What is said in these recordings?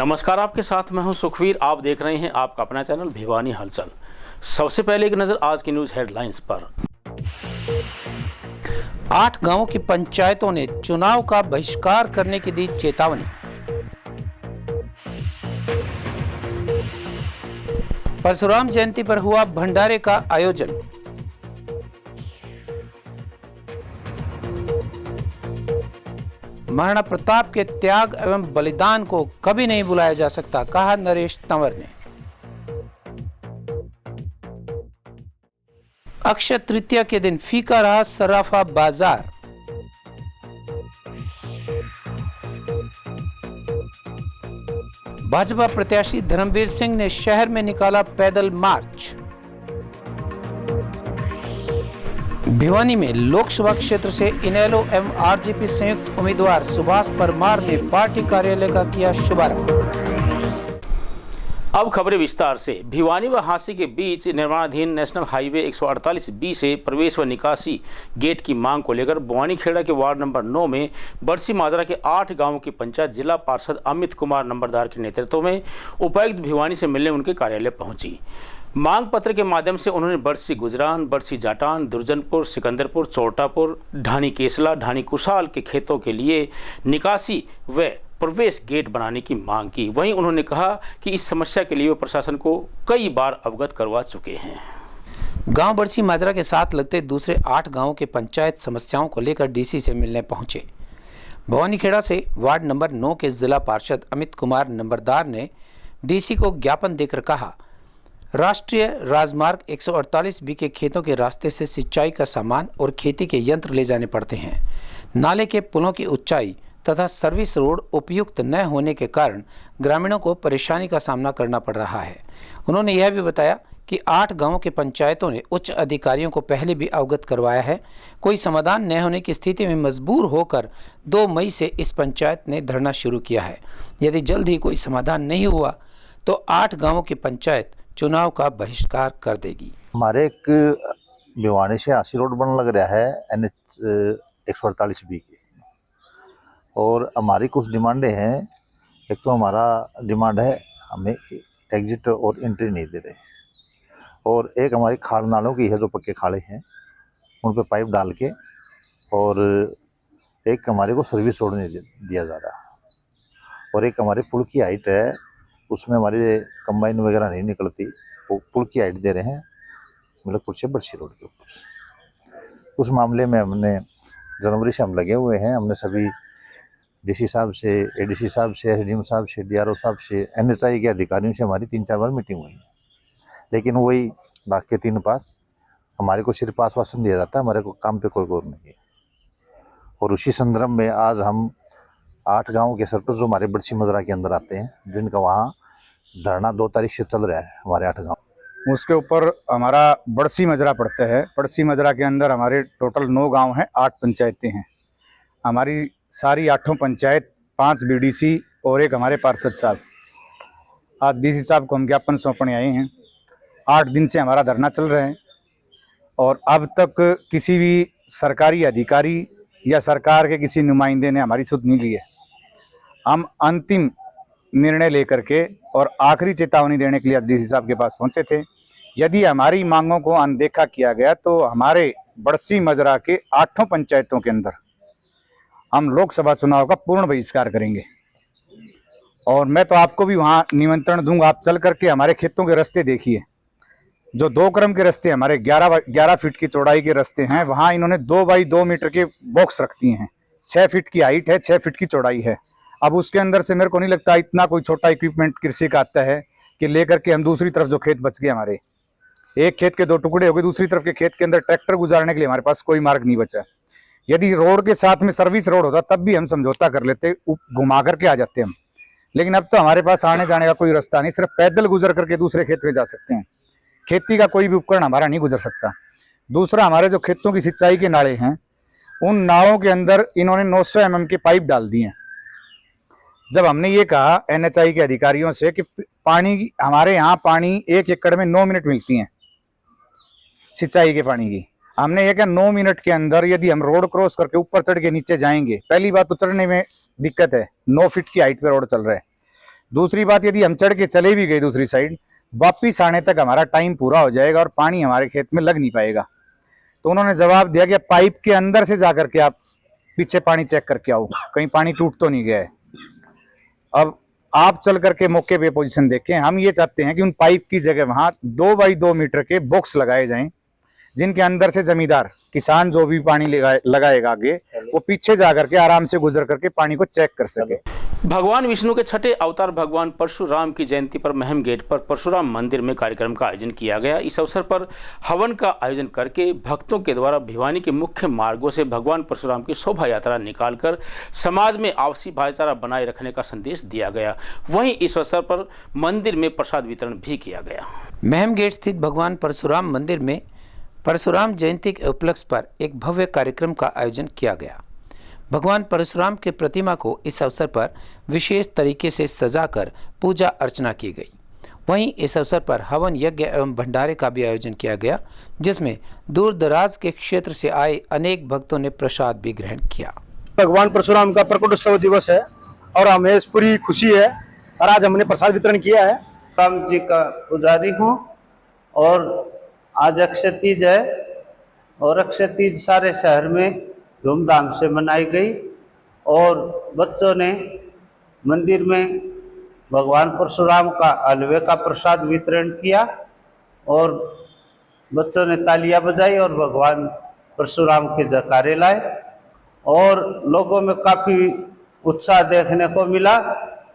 नमस्कार, आपके साथ मैं हूं सुखवीर। आप देख रहे हैं आपका अपना चैनल भिवानी हलचल। सबसे पहले एक नजर आज की न्यूज हेडलाइंस पर। 8 गांवों की पंचायतों ने चुनाव का बहिष्कार करने की दी चेतावनी। परशुराम जयंती पर हुआ भंडारे का आयोजन। महाराणा प्रताप के त्याग एवं बलिदान को कभी नहीं भुलाया जा सकता, कहा नरेश तंवर ने। अक्षय तृतीया के दिन फीका रहा सराफा बाजार। भाजपा प्रत्याशी धर्मवीर सिंह ने शहर में निकाला पैदल मार्च। भिवानी में लोकसभा क्षेत्र से इनेलो एवं आरजेपी संयुक्त उम्मीदवार सुभाष परमार ने पार्टी कार्यालय का किया शुभारंभ। अब खबरें विस्तार से। भिवानी व हांसी के बीच निर्माणाधीन नेशनल हाईवे 148B से प्रवेश व निकासी गेट की मांग को लेकर बवानीखेड़ा के वार्ड नंबर 9 में बरसी माजरा के 8 गांवों की पंचायत जिला पार्षद अमित कुमार नंबरदार के नेतृत्व में उपायुक्त भिवानी से मिलने उनके कार्यालय पहुंची। मांग पत्र के माध्यम से उन्होंने बरसी गुजरान, बरसी जाटान, दुर्जनपुर, सिकंदरपुर, चोरटापुर, ढानी केसला, ढानी कुशाल के खेतों के लिए निकासी व प्रवेश गेट बनाने की मांग की। वहीं उन्होंने कहा कि इस समस्या के लिए वे प्रशासन को कई बार अवगत करवा चुके हैं। गांव बरसी माजरा के साथ लगते दूसरे 8 गांवों के पंचायत समस्याओं को लेकर डीसी से मिलने पहुंचे। बवानीखेड़ा से वार्ड नंबर 9 के जिला पार्षद अमित कुमार नंबरदार ने डीसी को ज्ञापन देकर कहा, राष्ट्रीय राजमार्ग 148B के खेतों के रास्ते से सिंचाई का सामान और खेती के यंत्र ले जाने पड़ते हैं। नाले के पुलों की ऊंचाई तथा सर्विस रोड उपयुक्त न होने के कारण ग्रामीणों को परेशानी का सामना करना पड़ रहा है। उन्होंने यह भी बताया कि 8 गांवों के पंचायतों ने उच्च अधिकारियों को पहले भी अवगत करवाया है। कोई समाधान न होने की स्थिति में मजबूर होकर 2 मई से इस पंचायत ने धरना शुरू किया है। यदि जल्द ही कोई समाधान नहीं हुआ तो 8 गांवों की पंचायत चुनाव का बहिष्कार कर देगी। हमारे एक भिवानी से हांसी रोड बनने लग रहा है NH 148B की, और हमारी कुछ डिमांडें हैं। एक तो हमारा डिमांड है हमें एग्जिट और एंट्री नहीं दे रहे, और एक हमारी खाड़ नालों की है जो पक्के खाड़े हैं उन पर पाइप डाल के, और एक हमारे को सर्विस रोड नहीं दिया जा रहा, और एक हमारे पुल की हाइट है उसमें हमारी कंबाइन वगैरह नहीं निकलती, वो पुल की हाइट दे रहे हैं मलकपुर से बरसी रोड के ऊपर। उस मामले में हमने जनवरी से हम लगे हुए हैं। हमने सभी डीसी साहब से, एडीसी साहब से, एसडीएम साहब से, डीआरओ साहब से, NHI के अधिकारियों से हमारी 3-4 बार मीटिंग हुई, लेकिन वही नाक के 3 पार। हमारे को सिर्फ आश्वासन दिया जाता है, हमारे को काम पे कोई गौर नहीं है। और उसी संदर्भ में आज हम 8 गाँव के सरपंच जो हमारे बरसी मजरा के अंदर आते हैं, जिनका वहाँ धरना 2 तारीख से चल रहा है हमारे 8 गाँव, उसके ऊपर हमारा बरसी मजरा पड़ता है। बरसी मजरा के अंदर हमारे टोटल 9 गांव हैं, 8 पंचायतें हैं। हमारी सारी 8 पंचायत, 5 BDC और एक हमारे पार्षद साहब। आज डीसी साहब को हम ज्ञापन सौंपने आए हैं। 8 दिन से हमारा धरना चल रहा है और अब तक किसी भी सरकारी अधिकारी या सरकार के किसी नुमाइंदे ने हमारी सुध नहीं ली है। हम अंतिम निर्णय लेकर के और आखिरी चेतावनी देने के लिए आज डीसी साहब के पास पहुंचे थे। यदि हमारी मांगों को अनदेखा किया गया तो हमारे बरसी मजरा के 8 पंचायतों के अंदर हम लोकसभा चुनाव का पूर्ण बहिष्कार करेंगे। और मैं तो आपको भी वहां निमंत्रण दूंगा, आप चल करके हमारे खेतों के रास्ते देखिए। जो 2 क्रम के रास्ते हमारे 11 फीट की चौड़ाई के रास्ते हैं, वहां इन्होंने 2 बाई 2 मीटर के बॉक्स रख दिए हैं। 6 फीट की हाइट है, 6 फीट की चौड़ाई है। अब उसके अंदर से मेरे को नहीं लगता इतना कोई छोटा इक्विपमेंट कृषि का आता है कि लेकर के हम दूसरी तरफ जो खेत बच गए हमारे, एक खेत के 2 टुकड़े हो गए, दूसरी तरफ के खेत के अंदर ट्रैक्टर गुजारने के लिए हमारे पास कोई मार्ग नहीं बचा। यदि रोड के साथ में सर्विस रोड होता तब भी हम समझौता कर लेते, घुमा करके आ जाते हम, लेकिन अब तो हमारे पास आने जाने का कोई रास्ता नहीं, सिर्फ पैदल गुजर करके दूसरे खेत में जा सकते हैं। खेती का कोई भी उपकरण हमारा नहीं गुजर सकता। दूसरा, हमारे जो खेतों की सिंचाई के नाले हैं, उन नालों के अंदर इन्होंने 900 mm के पाइप डाल दिए हैं। जब हमने ये कहा NHI के अधिकारियों से कि पानी, हमारे यहाँ पानी 1 एकड़ में 9 मिनट मिलती हैं सिंचाई के पानी की, हमने ये कहा 9 मिनट के अंदर यदि हम रोड क्रॉस करके ऊपर चढ़ के नीचे जाएंगे, पहली बात तो चढ़ने में दिक्कत है, 9 फीट की हाइट पे रोड चल रहा है। दूसरी बात, यदि हम चढ़ के चले भी गए दूसरी साइड, वापिस आने तक हमारा टाइम पूरा हो जाएगा और पानी हमारे खेत में लग नहीं पाएगा। तो उन्होंने जवाब दिया कि पाइप के अंदर से जाकर के आप पीछे पानी चेक करके आओ, कहीं पानी टूट तो नहीं गया है। अब आप चल करके मौके पे पोजीशन देखें। हम ये चाहते हैं कि उन पाइप की जगह वहां 2 बाई 2 मीटर के बॉक्स लगाए जाएं, जिनके अंदर से जमींदार किसान जो भी पानी लगाएगा आगे, वो पीछे जा करके आराम से गुजर करके पानी को चेक कर सके। भगवान विष्णु के छठे अवतार भगवान परशुराम की जयंती पर महम गेट पर परशुराम मंदिर में कार्यक्रम का आयोजन किया गया। इस अवसर पर हवन का आयोजन करके भक्तों के द्वारा भिवानी के मुख्य मार्गों से भगवान परशुराम की शोभा यात्रा निकालकर समाज में आपसी भाईचारा बनाए रखने का संदेश दिया गया। वहीं इस अवसर पर मंदिर में प्रसाद वितरण भी किया गया। महम गेट स्थित भगवान परशुराम मंदिर में परशुराम जयंती के उपलक्ष्य पर एक भव्य कार्यक्रम का आयोजन किया गया। भगवान परशुराम के प्रतिमा को इस अवसर पर विशेष तरीके से सजाकर पूजा अर्चना की गई। वहीं इस अवसर पर हवन यज्ञ एवं भंडारे का भी आयोजन किया गया, जिसमें दूर दराज के क्षेत्र से आए अनेक भक्तों ने प्रसाद भी ग्रहण किया। भगवान परशुराम का प्रकटोत्सव दिवस है और हमें पूरी खुशी है और आज हमने प्रसाद वितरण किया है। राम जी का पुजारी हूँ और आज अक्षय तीज है और अक्षय तीज सारे शहर में धूमधाम से मनाई गई और बच्चों ने मंदिर में भगवान परशुराम का हलवे का प्रसाद वितरण किया और बच्चों ने तालियां बजाई और भगवान परशुराम के जयकारे लाए और लोगों में काफ़ी उत्साह देखने को मिला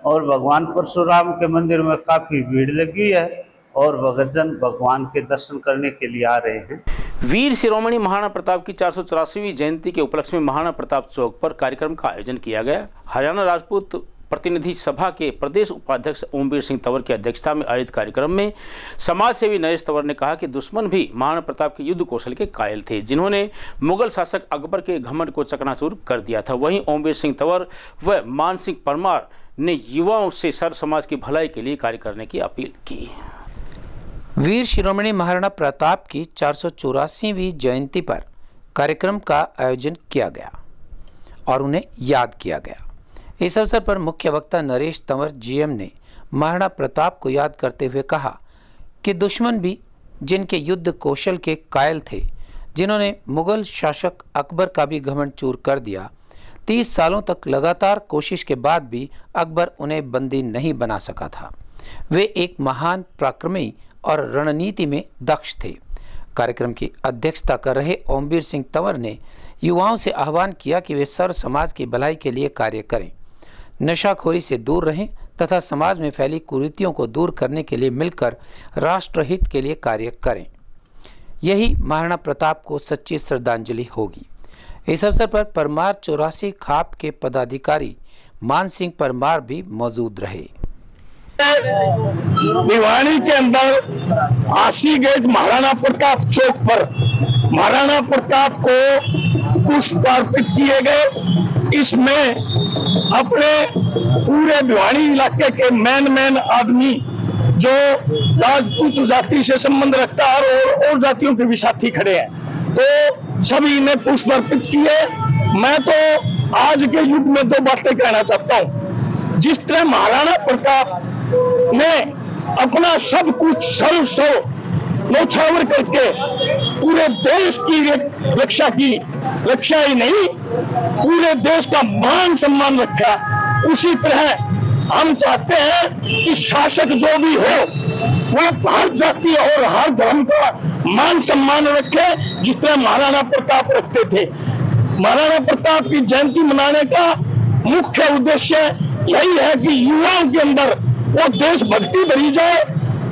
और भगवान परशुराम के मंदिर में काफ़ी भीड़ लगी है और भक्तजन भगवान के दर्शन करने के लिए आ रहे हैं। वीर शिरोमणि महाराणा प्रताप की 484वीं जयंती के उपलक्ष्य में महाराणा प्रताप चौक पर कार्यक्रम का आयोजन किया गया। हरियाणा राजपूत प्रतिनिधि सभा के प्रदेश उपाध्यक्ष ओमवीर सिंह तंवर की अध्यक्षता में आयोजित कार्यक्रम में समाज सेवी नरेश तंवर ने कहा कि दुश्मन भी महाराणा प्रताप के युद्ध कौशल के कायल थे, जिन्होंने मुगल शासक अकबर के घमंड को चकनाचूर कर दिया था। वहीं ओमवीर सिंह तंवर व मान सिंह परमार ने युवाओं से सर्व समाज की भलाई के लिए कार्य करने की अपील की। वीर शिरोमणि महाराणा प्रताप की 484वीं जयंती पर कार्यक्रम का आयोजन किया गया और उन्हें याद किया गया। इस अवसर पर मुख्य वक्ता नरेश तंवर जीएम ने महाराणा प्रताप को याद करते हुए कहा कि दुश्मन भी जिनके युद्ध कौशल के कायल थे, जिन्होंने मुगल शासक अकबर का भी घमंड चूर कर दिया, 30 सालों तक लगातार कोशिश के बाद भी अकबर उन्हें बंदी नहीं बना सका था। वे एक महान पराक्रमी और रणनीति में दक्ष थे। कार्यक्रम की अध्यक्षता कर रहे ओमवीर सिंह तंवर ने युवाओं से आह्वान किया कि वे सर्व समाज की भलाई के लिए कार्य करें, नशाखोरी से दूर रहें तथा समाज में फैली कुरीतियों को दूर करने के लिए मिलकर राष्ट्रहित के लिए कार्य करें। यही महाराणा प्रताप को सच्ची श्रद्धांजलि होगी। इस अवसर पर परमार 84 खाप के पदाधिकारी मान सिंह परमार भी मौजूद रहे। भिवानी के अंदर आशी गेट महाराणा प्रताप चौक पर महाराणा प्रताप को पुष्प अर्पित किए गए। इसमें अपने पूरे भिवानी इलाके के मैन आदमी जो राजपूत जाति से संबंध रखता है और जातियों के भी साथी खड़े हैं, तो सभी ने पुष्प अर्पित किए। मैं तो आज के युग में 2 बातें कहना चाहता हूँ। जिस तरह महाराणा प्रताप ने अपना सब कुछ सर्व न्यौछावर करके पूरे देश की रक्षा की, रक्षा ही नहीं पूरे देश का मान सम्मान रखा, उसी तरह हम चाहते हैं कि शासक जो भी हो वह हर जाति और हर धर्म का मान सम्मान रखे, जिस तरह महाराणा प्रताप रखते थे। महाराणा प्रताप की जयंती मनाने का मुख्य उद्देश्य यही है कि युवाओं के अंदर वो देशभक्ति भरी जाए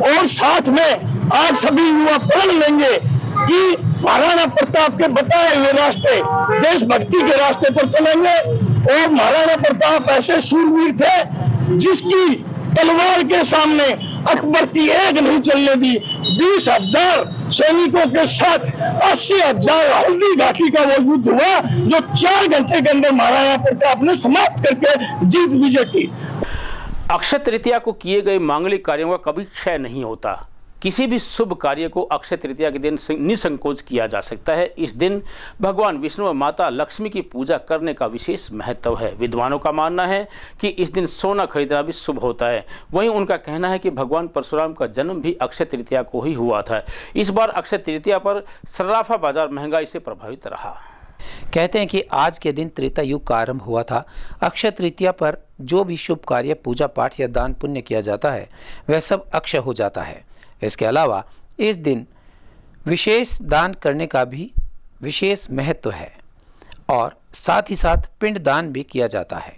और साथ में आज सभी युवा प्रण लेंगे कि महाराणा प्रताप के बताए हुए रास्ते, देशभक्ति के रास्ते पर चलेंगे। और महाराणा प्रताप ऐसे शूरवीर थे जिसकी तलवार के सामने अकबर की एक नहीं चलने दी। 20,000 सैनिकों के साथ 80,000 हल्दी घाटी का वो युद्ध हुआ जो 4 घंटे के अंदर महाराणा प्रताप ने समाप्त करके जीत विजय की। अक्षय तृतीया को किए गए मांगलिक कार्यों का कभी क्षय नहीं होता। किसी भी शुभ कार्य को अक्षय तृतीया के दिन निसंकोच किया जा सकता है। इस दिन भगवान विष्णु व माता लक्ष्मी की पूजा करने का विशेष महत्व है। विद्वानों का मानना है कि इस दिन सोना खरीदना भी शुभ होता है। वहीं उनका कहना है कि भगवान परशुराम का जन्म भी अक्षय तृतीया को ही हुआ था। इस बार अक्षय तृतीया पर सर्राफा बाजार महंगाई से प्रभावित रहा। कहते हैं कि आज के दिन त्रेता युग का आरंभ हुआ था। अक्षय तृतीया पर जो भी शुभ कार्य, पूजा पाठ या दान पुण्य किया जाता है वह सब अक्षय हो जाता है। इसके अलावा इस दिन विशेष दान करने का भी विशेष महत्व है और साथ ही साथ पिंड दान भी किया जाता है।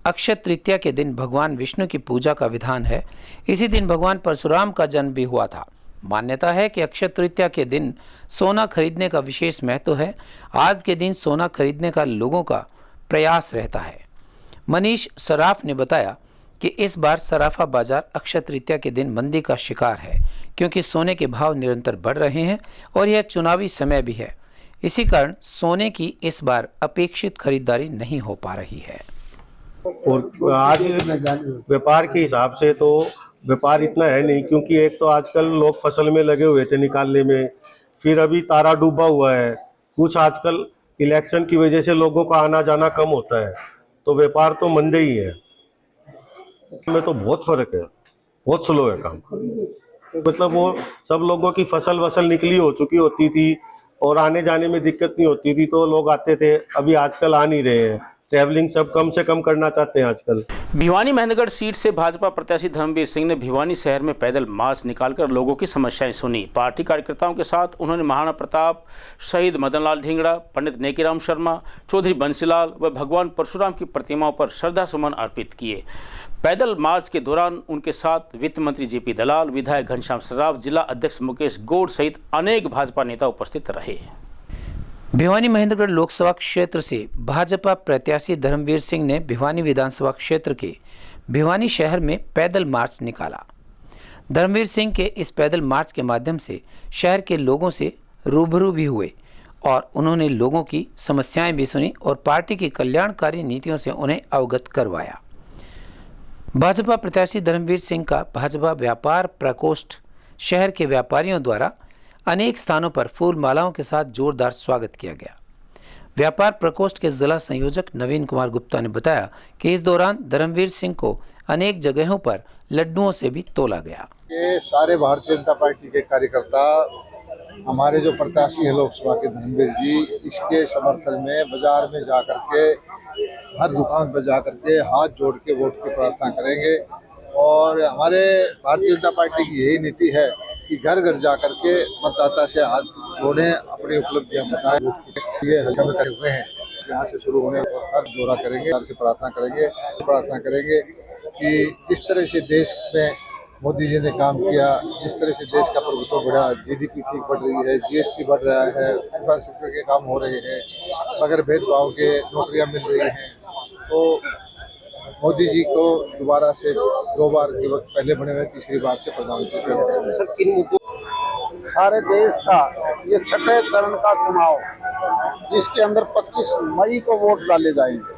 अक्षय तृतीया के दिन भगवान विष्णु की पूजा का विधान है। इसी दिन भगवान परशुराम का जन्म भी हुआ था। मान्यता है कि अक्षय तृतीया के दिन सोना खरीदने का विशेष महत्व है। आज के दिन सोना खरीदने का लोगों का प्रयास रहता है। मनीष सराफ ने बताया कि इस बार सराफा बाजार अक्षय तृतीया के दिन मंदी का शिकार है, क्योंकि सोने के भाव निरंतर बढ़ रहे हैं और यह चुनावी समय भी है। इसी कारण सोने की इस बार अपेक्षित खरीदारी नहीं हो पा रही है। और आज व्यापार के हिसाब से तो व्यापार इतना है नहीं, क्योंकि एक तो आजकल लोग फसल में लगे हुए थे निकालने में, फिर अभी तारा डूबा हुआ है। कुछ आजकल इलेक्शन की वजह से लोगों का आना जाना कम होता है, तो व्यापार तो मंदे ही है। में तो बहुत फर्क है, बहुत स्लो है काम। मतलब वो सब लोगों की फसल निकली हो चुकी होती थी और आने जाने में दिक्कत नहीं होती थी, तो लोग आते थे। अभी आजकल आ नहीं रहे हैं, ट्रैवलिंग सब कम से कम करना चाहते हैं आजकल। भिवानी महेंद्रगढ़ सीट से भाजपा प्रत्याशी धर्मवीर सिंह ने भिवानी शहर में पैदल मार्च निकालकर लोगों की समस्याएं सुनी। पार्टी कार्यकर्ताओं के साथ उन्होंने महाराणा प्रताप, शहीद मदनलाल ढींगड़ा, पंडित नेकीराम शर्मा, चौधरी बंसीलाल व भगवान परशुराम की प्रतिमाओं पर श्रद्धा सुमन अर्पित किए। पैदल मार्च के दौरान उनके साथ वित्त मंत्री जेपी दलाल, विधायक घनश्याम सराफ, जिला अध्यक्ष मुकेश गौड़ सहित अनेक भाजपा नेता उपस्थित रहे। भिवानी महेंद्रगढ़ लोकसभा क्षेत्र से भाजपा प्रत्याशी धर्मवीर सिंह ने भिवानी विधानसभा क्षेत्र के भिवानी शहर में पैदल मार्च निकाला। धर्मवीर सिंह के इस पैदल मार्च के माध्यम से शहर के लोगों से रूबरू भी हुए और उन्होंने लोगों की समस्याएं भी सुनी और पार्टी की कल्याणकारी नीतियों से उन्हें अवगत करवाया। भाजपा प्रत्याशी धर्मवीर सिंह का भाजपा व्यापार प्रकोष्ठ शहर के व्यापारियों द्वारा अनेक स्थानों पर फूल मालाओं के साथ जोरदार स्वागत किया गया। व्यापार प्रकोष्ठ के जिला संयोजक नवीन कुमार गुप्ता ने बताया कि इस दौरान धर्मवीर सिंह को अनेक जगहों पर लड्डुओं से भी तोला गया। ये सारे भारतीय जनता पार्टी के कार्यकर्ता, हमारे जो प्रत्याशी है लोकसभा के धर्मवीर जी, इसके समर्थन में बाजार में जा करके, हर दुकान पर जा करके हाथ जोड़ के वोट की प्रार्थना करेंगे। और हमारे भारतीय जनता पार्टी की यही नीति है कि घर घर जा करके मतदाता से हाथ जोड़ें, अपनी उपलब्धियां बताएं। ये हल्का में करे हुए हैं, यहाँ से शुरू होने हर दौरा करेंगे, घर से प्रार्थना करेंगे कि जिस तरह से देश में मोदी जी ने काम किया, जिस तरह से देश का प्रभुत्व बढ़ा, जीडीपी ठीक बढ़ रही है, जीएसटी बढ़ रहा है, इंफ्रास्ट्रक्चर के काम हो रहे हैं, बगैर भेदभाव के नौकरियां मिल रही हैं, तो मोदी जी को दोबारा से 2 बार के वक्त पहले बने हुए, तीसरी बार से प्रधानमंत्री। सारे देश का ये 6ठे चरण का चुनाव, जिसके अंदर 25 मई को वोट डाले जाएंगे।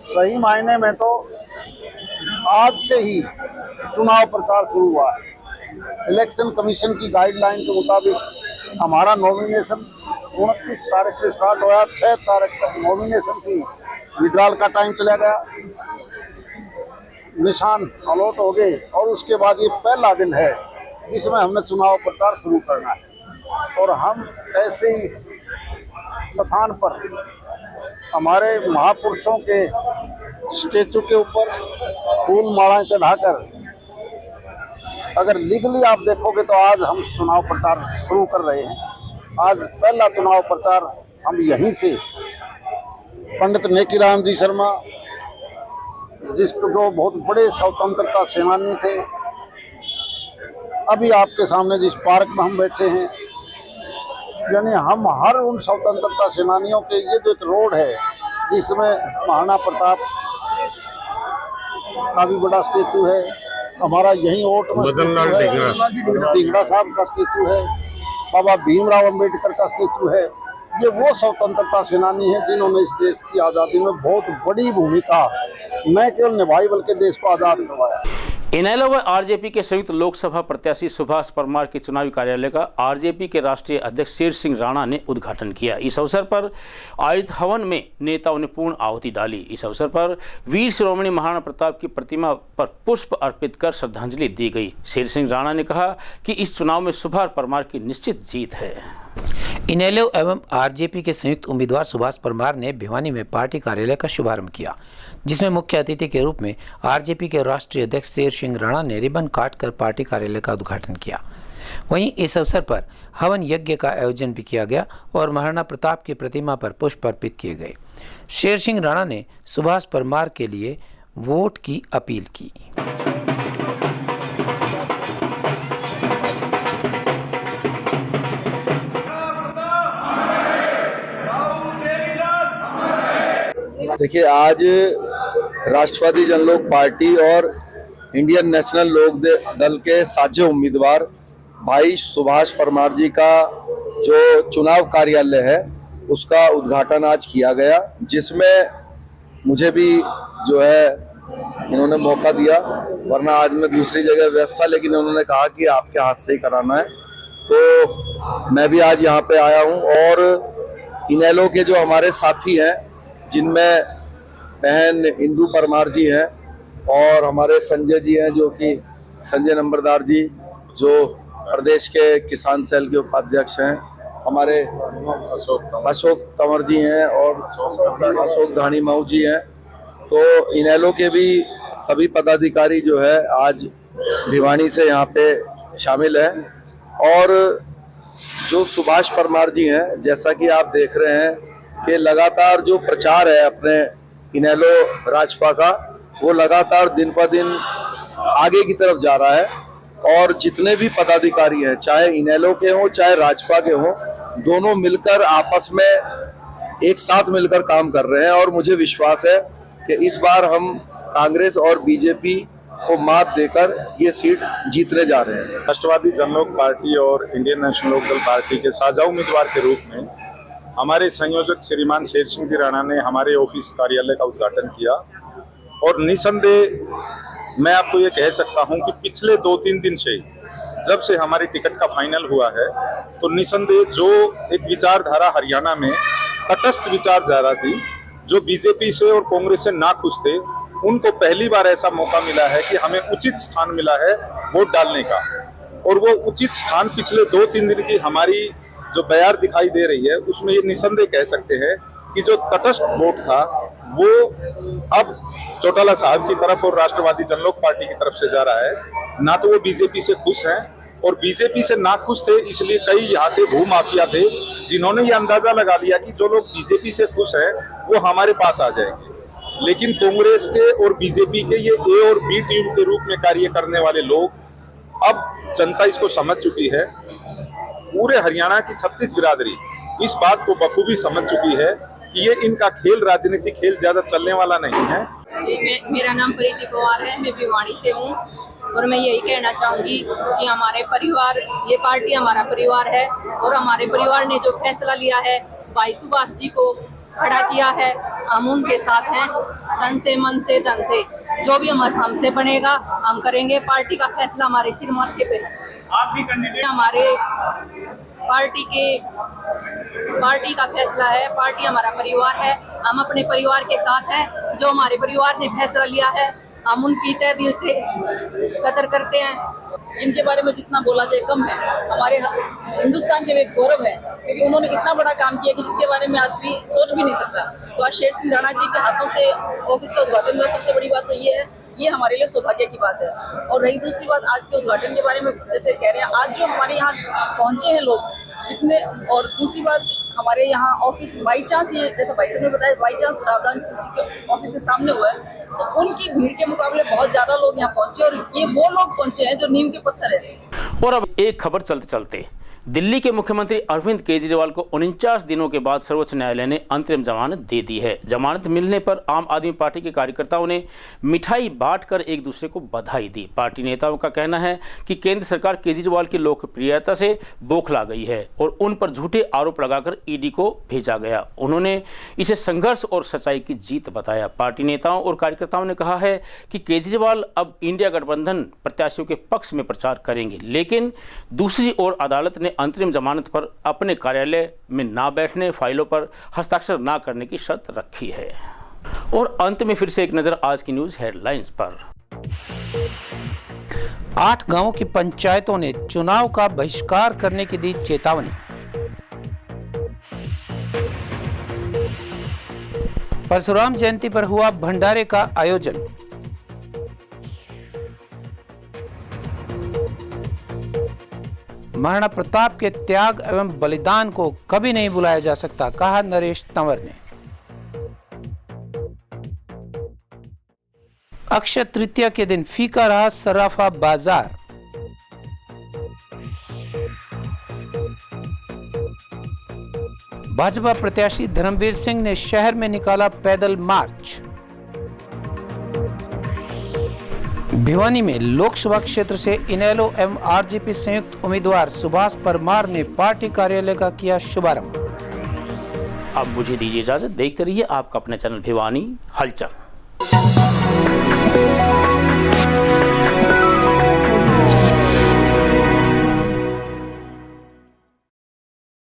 सही मायने में तो आज से ही चुनाव प्रचार शुरू हुआ है। इलेक्शन कमीशन की गाइडलाइन के मुताबिक हमारा नॉमिनेशन 29 तारीख से स्टार्ट हुआ, 6 तारीख तक नॉमिनेशन की विड्रॉल का टाइम चला गया, निशान अलॉट हो गए और उसके बाद ये पहला दिन है जिसमें हमने चुनाव प्रचार शुरू करना है। और हम ऐसे ही स्थान पर हमारे महापुरुषों के स्टेचू के ऊपर फूल मालाएं चढ़ाकर, अगर लीगली आप देखोगे तो आज हम चुनाव प्रचार शुरू कर रहे हैं। आज पहला चुनाव प्रचार हम यहीं से पंडित नेकीराम जी शर्मा, जिसको जो बहुत बड़े स्वतंत्रता सेनानी थे, अभी आपके सामने जिस पार्क में हम बैठे हैं, यानी हम हर उन स्वतंत्रता सेनानियों के, ये जो एक रोड है जिसमें महाराणा प्रताप का भी बड़ा स्टेचू है, हमारा यही ओट ढींगड़ा साहब का स्टेचू है, बाबा भीमराव अंबेडकर का स्टेचू है। ये वो स्वतंत्रता सेनानी है जिन्होंने इस देश की आज़ादी में बहुत बड़ी भूमिका न केवल निभाई बल्कि देश को आज़ाद करवाया। इनेलो व आरजेपी के संयुक्त लोकसभा प्रत्याशी सुभाष परमार के चुनावी कार्यालय का आरजेपी के राष्ट्रीय अध्यक्ष शेर सिंह राणा ने उद्घाटन किया। इस अवसर पर आयोजित हवन में नेताओं ने पूर्ण आहुति डाली। इस अवसर पर वीर शिरोमणि महाराणा प्रताप की प्रतिमा पर पुष्प अर्पित कर श्रद्धांजलि दी गई। शेर सिंह राणा ने कहा कि इस चुनाव में सुभाष परमार की निश्चित जीत है। इनेलो एवं आरजेपी के संयुक्त उम्मीदवार सुभाष परमार ने भिवानी में पार्टी कार्यालय का शुभारंभ किया, जिसमें मुख्य अतिथि के रूप में आरजेपी के राष्ट्रीय अध्यक्ष शेर सिंह राणा ने रिबन काटकर पार्टी कार्यालय का उद्घाटन किया। वहीं इस अवसर पर हवन यज्ञ का आयोजन भी किया गया और महाराणा प्रताप की प्रतिमा पर पुष्प अर्पित किए गए। शेर सिंह राणा ने सुभाष परमार के लिए वोट की अपील की। देखिए, आज राष्ट्रवादी जनलोक पार्टी और इंडियन नेशनल लोक दल के साझे उम्मीदवार भाई सुभाष परमार जी का जो चुनाव कार्यालय है उसका उद्घाटन आज किया गया, जिसमें मुझे भी जो है इन्होंने मौका दिया, वरना आज मैं दूसरी जगह व्यस्त था, लेकिन उन्होंने कहा कि आपके हाथ से ही कराना है, तो मैं भी आज यहाँ पे आया हूँ। और इनेलो के जो हमारे साथी हैं, जिनमें बहन इंदू परमार जी हैं और हमारे संजय जी हैं, जो कि संजय नंबरदार जी जो प्रदेश के किसान सेल के उपाध्यक्ष हैं, हमारे अशोक तंवर जी हैं और अशोक धानी माऊ जी हैं। तो इनेलो के भी सभी पदाधिकारी जो है आज भिवानी से यहाँ पे शामिल हैं। और जो सुभाष परमार जी हैं, जैसा कि आप देख रहे हैं कि लगातार जो प्रचार है अपने इनेलो राजपा का, वो लगातार दिन पर दिन आगे की तरफ जा रहा है। और जितने भी पदाधिकारी हैं, चाहे इनेलो के हों चाहे राजपा के हों, दोनों मिलकर आपस में एक साथ मिलकर काम कर रहे हैं। और मुझे विश्वास है कि इस बार हम कांग्रेस और बीजेपी को मात देकर ये सीट जीतने जा रहे हैं। राष्ट्रवादी जनलोक पार्टी और इंडियन नेशनल लोक दल पार्टी के साझा उम्मीदवार के रूप में हमारे संयोजक श्रीमान शेर सिंह जी राणा ने हमारे ऑफिस कार्यालय का उद्घाटन किया। और निसंदेह मैं आपको ये कह सकता हूं कि पिछले 2-3 दिन से जब से हमारी टिकट का फाइनल हुआ है, तो निसंदेह जो एक विचारधारा हरियाणा में तटस्थ विचारधारा थी, जो बीजेपी से और कांग्रेस से नाखुश थे, उनको पहली बार ऐसा मौका मिला है कि हमें उचित स्थान मिला है वोट डालने का। और वो उचित स्थान पिछले 2-3 दिन की हमारी जो बयार दिखाई दे रही है, उसमें ये निसंदेह कह सकते हैं कि जो तटस्थ वोट था वो अब चौटाला साहब की तरफ और राष्ट्रवादी जनलोक पार्टी की तरफ से जा रहा है। ना तो वो बीजेपी से खुश हैं, और बीजेपी से नाखुश थे, इसलिए कई यहाँ के भू माफिया थे जिन्होंने ये अंदाजा लगा लिया कि जो लोग बीजेपी से खुश हैं वो हमारे पास आ जाएंगे। लेकिन कांग्रेस के और बीजेपी के ये ए और बी टीम के रूप में कार्य करने वाले लोग, अब जनता इसको समझ चुकी है। पूरे हरियाणा की 36 बिरादरी इस बात को बखूबी समझ चुकी है कि ये इनका खेल, राजनीतिक खेल ज्यादा चलने वाला नहीं है। मेरा नाम प्रीति पवार है, मैं भिवानी से हूँ। और मैं यही कहना चाहूँगी कि हमारे परिवार, ये पार्टी हमारा परिवार है, और हमारे परिवार ने जो फैसला लिया है, भाई सुभाष जी को खड़ा किया है, हम उनके साथ हैं, तन से मन से धन से। जो भी हमसे बनेगा हम करेंगे। पार्टी का फैसला हमारे सिर माथे पे है। आप भी कैंडिडेट, हमारे पार्टी का फैसला है। पार्टी हमारा परिवार है, हम अपने परिवार के साथ हैं। जो हमारे परिवार ने फैसला लिया है, हम उनकी तहे दिल से कदर करते हैं। इनके बारे में जितना बोला जाए कम है। हमारे हिंदुस्तान के एक गौरव है, क्योंकि उन्होंने इतना बड़ा काम किया कि जिसके बारे में आदमी सोच भी नहीं सकता। तो आज शेर सिंह राणा जी के हाथों से ऑफिस का उद्घाटन हुआ। सबसे बड़ी बात तो ये है, ये हमारे लिए सौभाग्य की बात है। और रही दूसरी बात, आज के उद्घाटन के बारे में जैसे कह रहे हैं, आज जो हमारे यहाँ पहुँचे हैं लोग कितने, और दूसरी बात हमारे यहाँ ऑफिस बाई चांस, ये जैसा भाई साहब ने बताया, बाई चांस राजधानी के ऑफिस के सामने हुआ है, तो उनकी भीड़ के मुकाबले बहुत ज्यादा लोग यहाँ पहुंचे, और ये वो लोग पहुंचे हैं जो नीम के पत्थर है। और अब एक खबर चलते चलते, दिल्ली के मुख्यमंत्री अरविंद केजरीवाल को 49 दिनों के बाद सर्वोच्च न्यायालय ने अंतरिम जमानत दे दी है। जमानत मिलने पर आम आदमी पार्टी के कार्यकर्ताओं ने मिठाई बांटकर एक दूसरे को बधाई दी। पार्टी नेताओं का कहना है कि केंद्र सरकार केजरीवाल की लोकप्रियता से बौखला गई है और उन पर झूठे आरोप लगाकर ईडी को भेजा गया। उन्होंने इसे संघर्ष और सच्चाई की जीत बताया। पार्टी नेताओं और कार्यकर्ताओं ने कहा है कि केजरीवाल अब इंडिया गठबंधन प्रत्याशियों के पक्ष में प्रचार करेंगे, लेकिन दूसरी ओर अदालत ने अंतरिम जमानत पर अपने कार्यालय में ना बैठने, फाइलों पर हस्ताक्षर ना करने की शर्त रखी है। और अंत में फिर से एक नजर आज की न्यूज हेडलाइंस पर। 8 गांवों की पंचायतों ने चुनाव का बहिष्कार करने की दी चेतावनी। परशुराम जयंती पर हुआ भंडारे का आयोजन। महाराणा प्रताप के त्याग एवं बलिदान को कभी नहीं भुलाया जा सकता, कहा नरेश तंवर ने। अक्षय तृतीया के दिन फीका रहा सराफा बाजार। भाजपा प्रत्याशी धर्मवीर सिंह ने शहर में निकाला पैदल मार्च। भिवानी में लोकसभा क्षेत्र से इनेलो एवं आरजेपी संयुक्त उम्मीदवार सुभाष परमार ने पार्टी कार्यालय का किया शुभारंभ। अब मुझे दीजिए इजाजत। देखते रहिए आपका अपना चैनल भिवानी हलचल।